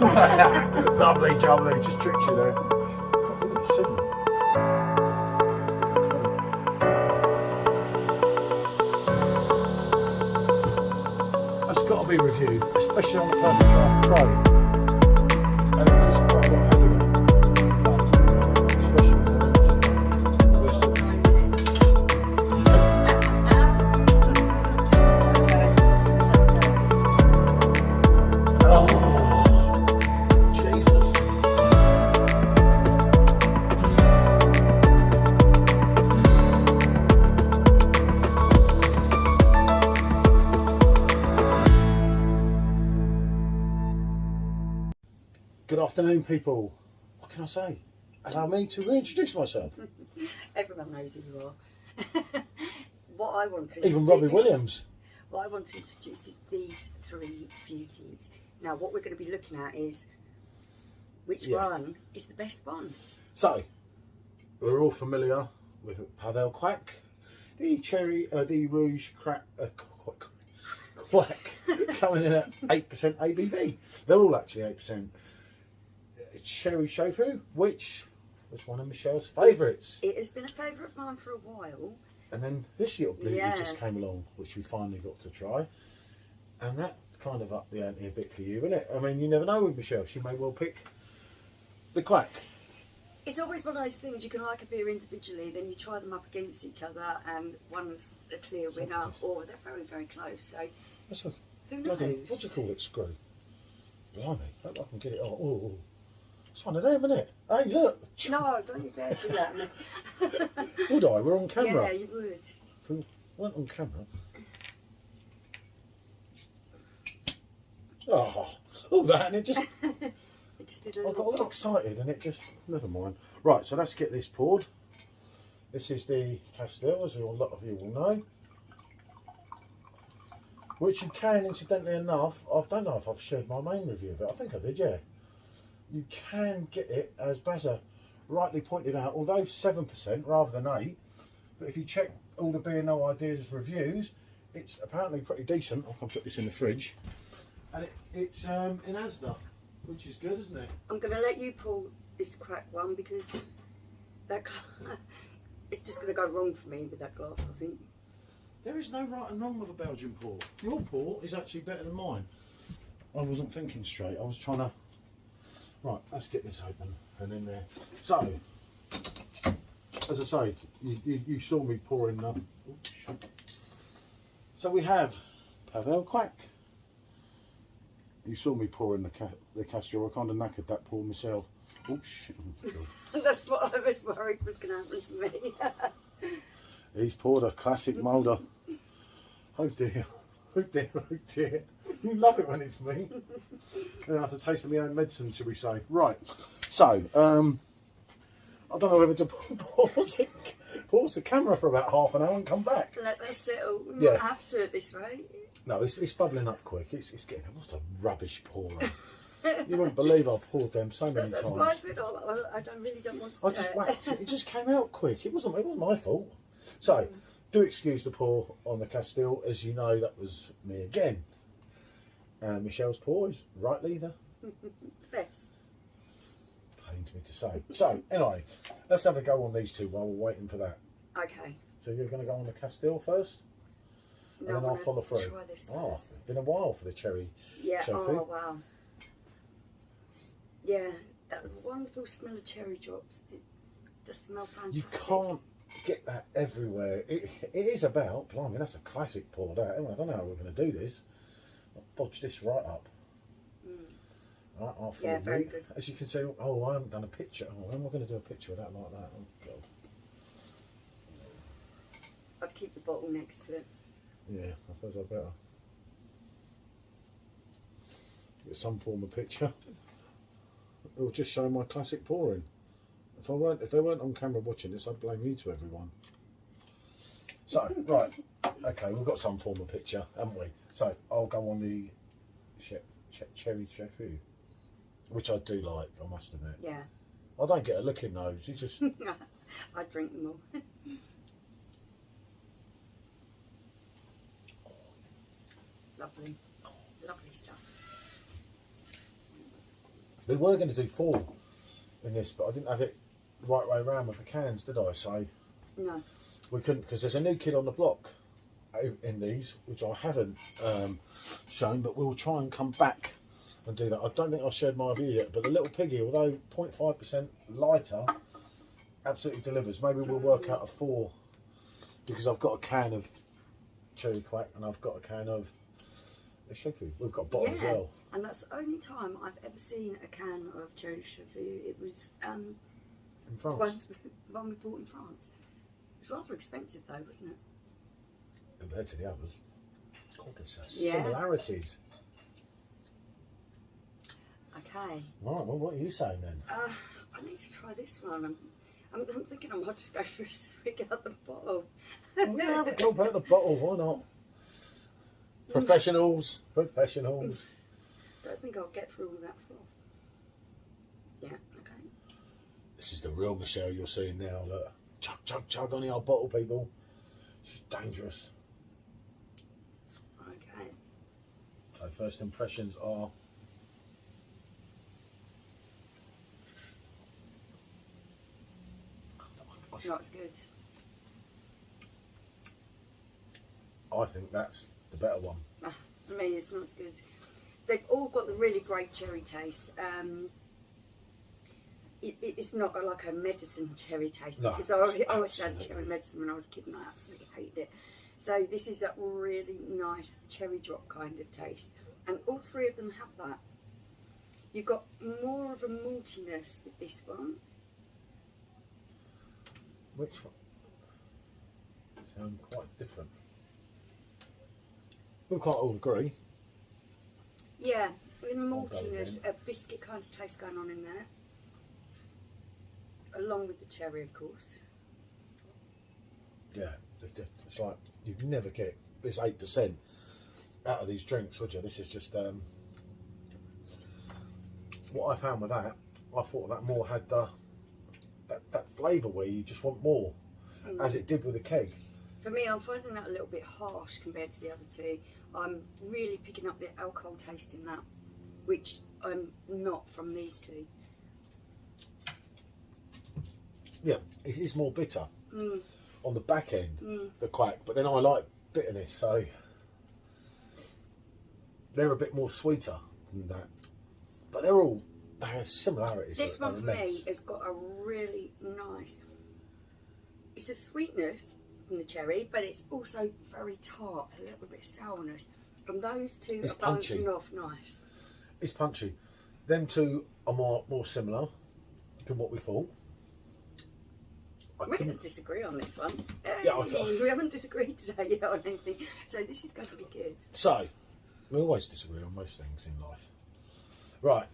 Lovely jubbly, just tricked you there. God, look at the signal. That's got to be reviewed, especially on the Purple Draft Pro. And it was quite a lot heavier. Especially with the whistle. Oh, Jesus. Good afternoon, people. What can I say? Allow me to reintroduce myself. Everyone knows who you are. What I want to Even introduce, Robbie Williams. What I want to introduce is these three beauties. Now, what we're going to be looking at is which one is the best one. So, we're all familiar with Pavek Kwak, the Rouge Kwak coming in at 8% ABV. They're all actually 8%. Cherry Chouffe, which was one of Michelle's favourites. It has been a favourite of mine for a while. And then this little beauty just came along, which we finally got to try. And that kind of upped the ante a bit for you, isn't it? I mean, you never know with Michelle. She may well pick the Kwak. It's always one of those things, you can like a beer individually, then you try them up against each other, and one's a clear winner, or they're very, very close. So, That's a who knows? what do you call it, screw? Blimey, hope I can get it on. Oh, it's one of them, isn't it? Hey, look. No, don't you dare do that. Would I? We're on camera. Yeah, you would. If we weren't on camera. Oh, all that, and it just... It just did a I got all excited and it just, never mind. Right, so let's get this poured. This is the Kasteel, as a lot of you will know. Which you can, incidentally enough, I don't know if I've shared my main review of it. I think I did, yeah. You can get it, as Bazza rightly pointed out, although 7% rather than 8%. But if you check all the Beer No Ideas reviews, it's apparently pretty decent. I can put this in the fridge. And it's in Asda, which is good, isn't it? I'm going to let you pull this Kwak one because that it's just going to go wrong for me with that glass, I think. There is no right and wrong with a Belgian pour. Your pour is actually better than mine. I wasn't thinking straight. I was trying to... Right, let's get this open and in there. So, as I say, you saw me pouring the... So we have Pavek Kwak. You saw me pouring the Kasteel. I kind of knackered that pour myself. Oh shit! That's what I was worried was going to happen to me. He's poured a classic moulder. Oh dear! Oh dear! Oh dear! You love it when it's me. And that's a taste of my own medicine, shall we say? Right. So, I don't know whether to pause the camera for about half an hour and come back. Let this settle. We might have to at this rate. No, it's bubbling up quick. It's getting... What a rubbish pourer. You wouldn't believe I poured them so many That's times. why I said, really don't want to. I just whacked it. It just came out quick. It wasn't my fault. So, do excuse the pour on the Kasteel. As you know, that was me again. Michelle's pour is rightly the best. Pains me to say. So, anyway, let's have a go on these two while we're waiting for that. Okay. So you're going to go on the Kasteel first? No, and then I'll follow through. Try this Oh, first. it's been a while for the cherry. Yeah, Chouffe. oh wow. Yeah, that wonderful smell of cherry drops. It does smell fantastic. You can't get that everywhere. It is about, blimey, that's a classic pour that. I don't know how we're going to do this. I'll bodge this right up. Right, I'll follow you. Very good. As you can see, oh, I haven't done a picture. Oh, when am I going to do a picture of that like that? Oh, God. I'd keep the bottle next to it. Yeah, I suppose I better. Get some form of picture. It'll just show my classic pouring. If they weren't on camera watching this, I'd blame you to everyone. So, right, okay, we've got some form of picture, haven't we? So, I'll go on the cherry Chouffe, which I do like, I must admit. Yeah. I don't get a look in those, you just... I drink them all. Lovely. Lovely stuff. We were going to do 4 in this, but I didn't have it the right way around with the cans, did I? So No. we couldn't, because there's a new kid on the block in these, which I haven't shown, but we'll try and come back and do that. I don't think I've shared my review yet, but the little piggy, although 0.5% lighter, absolutely delivers. Maybe we'll work out a 4, because I've got a can of cherry quack and I've got a can of Chouffe. We've got a bottle as well. And that's the only time I've ever seen a can of cherry Chouffe. It was In France. one we bought in France. It was rather expensive though, wasn't it? Compared to the others. God, there's Yeah. similarities. Okay. Right, well, what are you saying then? I need to try this one. I'm thinking I might just go for a swig out the bottle. Well, yeah, have a go out the bottle, why not? Professionals. Don't think I'll get through all that froth. Yeah, okay. This is the real Michelle you're seeing now, look. Chug, chug, chug on the old bottle, people. She's dangerous. Okay. So first impressions are... It's not as good. I think that's the better one. For me, it's not as good. They've all got the really great cherry taste. It's not like a medicine cherry taste, No, because I always had absolutely. cherry medicine when I was a kid and I absolutely hated it. So this is that really nice cherry drop kind of taste. And all 3 of them have that. You've got more of a maltiness with this one. Which one? Sound quite different. We can't all agree. Yeah, with go maltiness, a biscuit kind of taste going on in there. Along with the cherry, of course. Yeah, it's like you'd never get this 8% out of these drinks, would you? This is just what I found with that. I thought that more had that flavour where you just want more, as it did with the keg. For me, I'm finding that a little bit harsh compared to the other 2. I'm really picking up the alcohol taste in that, which I'm not from these 2. Yeah, it is more bitter on the back end, the quack, but then I like bitterness, so they're a bit more sweeter than that. But they have similarities. This that are one for me immense. has got a really nice, it's a sweetness from the cherry, but it's also very tart, a little bit of sourness. And those 2 It's are balancing punchy. off nice. It's punchy. Them 2 are more similar to what we thought. We didn't disagree on this one. Yeah, We haven't disagreed today yet on anything, so this is going to be good. So, we always disagree on most things in life. Right,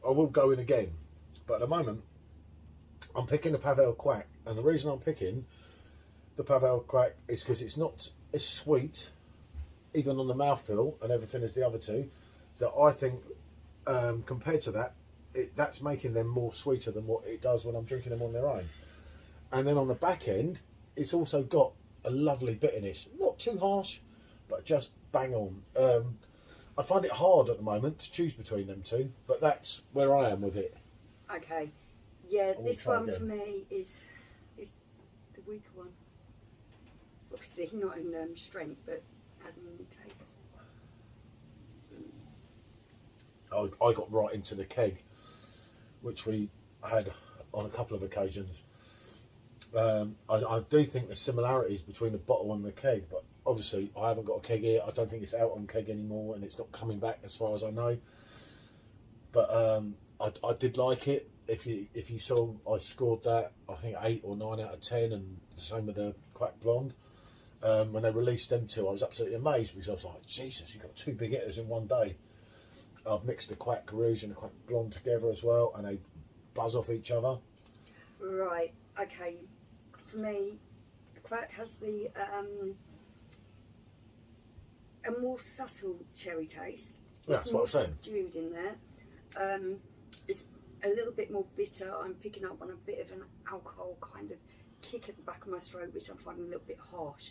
I will go in again, but at the moment, I'm picking the Pavek Quack, and the reason I'm picking the Pavek Quack is because it's not as sweet, even on the mouthfeel and everything as the other 2, that I think, compared to that, that's making them more sweeter than what it does when I'm drinking them on their own. And then on the back end, it's also got a lovely bitterness. Not too harsh, but just bang on. I find it hard at the moment to choose between them 2, but that's where I am with it. Okay, yeah, will this try one again. for me is the weaker one. Obviously not in strength, but has in taste. I got right into the keg, which we had on a couple of occasions. I do think there's similarities between the bottle and the keg, but obviously I haven't got a keg here. I don't think it's out on keg anymore, and it's not coming back as far as I know. But I did like it. If you saw, I scored that, I think 8 or 9 out of 10, and the same with the Quack Blonde. When they released them 2, I was absolutely amazed, because I was like, Jesus, you've got 2 big hitters in one day. I've mixed the Quack Rouge and the Quack Blonde together as well, and they buzz off each other. Right, okay. For me, the Quack has the a more subtle cherry taste. Yeah, that's what I'm saying. Subdued in there. It's a little bit more bitter. I'm picking up on a bit of an alcohol kind of kick at the back of my throat, which I'm finding a little bit harsh.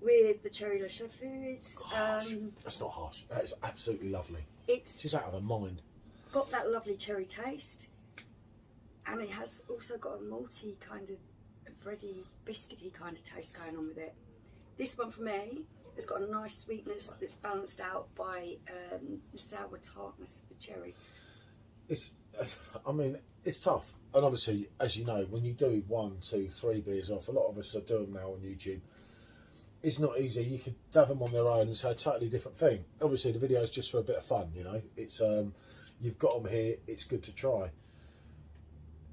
With the cherry le Chouffe, it's Harsh. That's not harsh. That is absolutely lovely. it's She's out of her mind. got that lovely cherry taste, and it has also got a malty kind of a bready, biscuity kind of taste going on with it. This one for me has got a nice sweetness that's balanced out by the sour tartness of the cherry. I mean, it's tough. And obviously, as you know, when you do 1, 2, 3 beers off, a lot of us are doing them now on YouTube. It's not easy. You could have them on their own and say a totally different thing. Obviously, the video is just for a bit of fun, you know. It's you've got them here. It's good to try.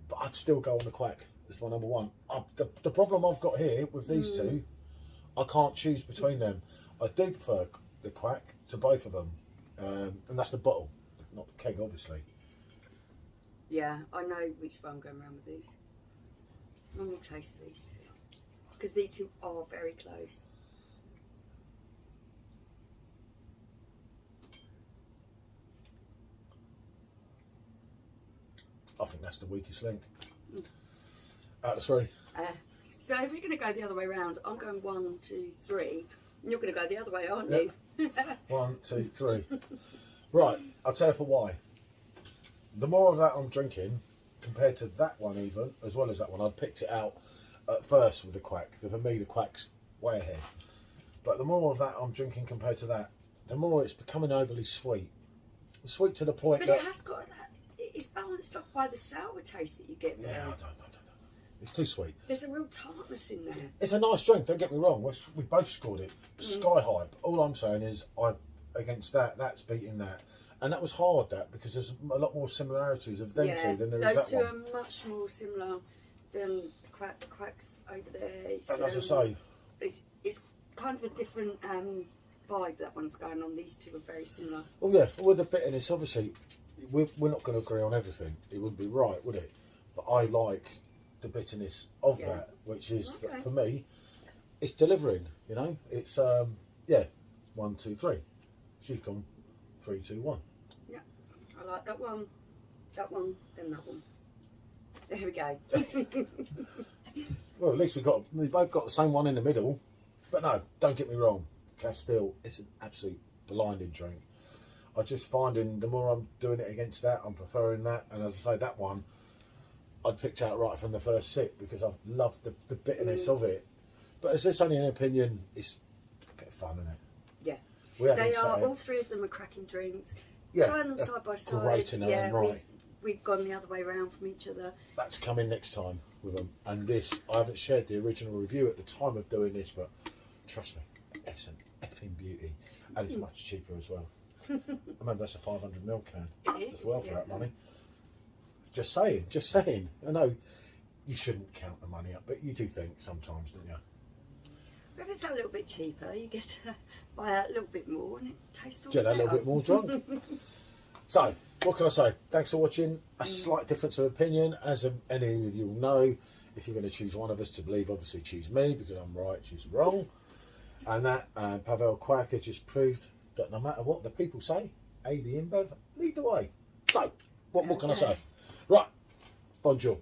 But I'd still go on the Kwak as my number one. The problem I've got here with these two, I can't choose between them. I do prefer the Kwak to both of them, and that's the bottle, not the keg, obviously. Yeah, I know which one I'm going around with these. I'm going to taste these two, because these two are very close. I think that's the weakest link. Out of 3. So if we're going to go the other way around, I'm going 1, 2, 3, and you're going to go the other way, aren't you? 1, 2, 3. Right, I'll tell you for why. The more of that I'm drinking, compared to that one even, as well as that one, I'd picked it out at first with the Kwak. For me, the Kwak's way ahead. But the more of that I'm drinking compared to that, the more it's becoming overly sweet. Sweet to the point but that... it has got that, it's balanced off by the sour taste that you get there. Yeah, I don't know. It's too sweet. There's a real tartness in there. It's a nice drink, don't get me wrong. We both scored it sky high. But all I'm saying is, against that's beating that. And that was hard, that, because there's a lot more similarities of them two than there is that one. Those two are much more similar than the Kwak's over there. And as I say... It's kind of a different vibe that one's going on. These two are very similar. Well, yeah, with the bitterness, obviously, we're not going to agree on everything. It wouldn't be right, would it? But I like the bitterness of that, which is, for me, it's delivering, you know? It's, 1, 2, 3. She's gone 3, 2, 1. Yeah, I like that one, then that one. There we go. Well, at least we both got the same one in the middle. But no, don't get me wrong, Kasteel is an absolute blinding drink. I just finding the more I'm doing it against that, I'm preferring that. And as I say, that one, I'd picked out right from the first sip because I loved the bitterness of it. But as it's only an opinion, it's a bit of fun, isn't it? Yeah. They are, all three of them are cracking drinks. Yeah, trying them side by side. great in their own right. We've gone the other way around from each other. That's coming next time with them. And this, I haven't shared the original review at the time of doing this, but trust me, it's an effing beauty. And it's much cheaper as well. I remember that's a 500ml can as well for that money. Just saying. I know you shouldn't count the money up, but you do think sometimes, don't you? But if it's a little bit cheaper, you get to buy a little bit more and it tastes all Get better. a little bit more drunk. So, what can I say? Thanks for watching. A slight difference of opinion, as any of you will know. If you're going to choose one of us to believe, obviously choose me, because I'm right, she's wrong. And that Pavek Kwak has just proved that no matter what the people say, AB InBev lead the way. So, what more can I say? Right, bonjour.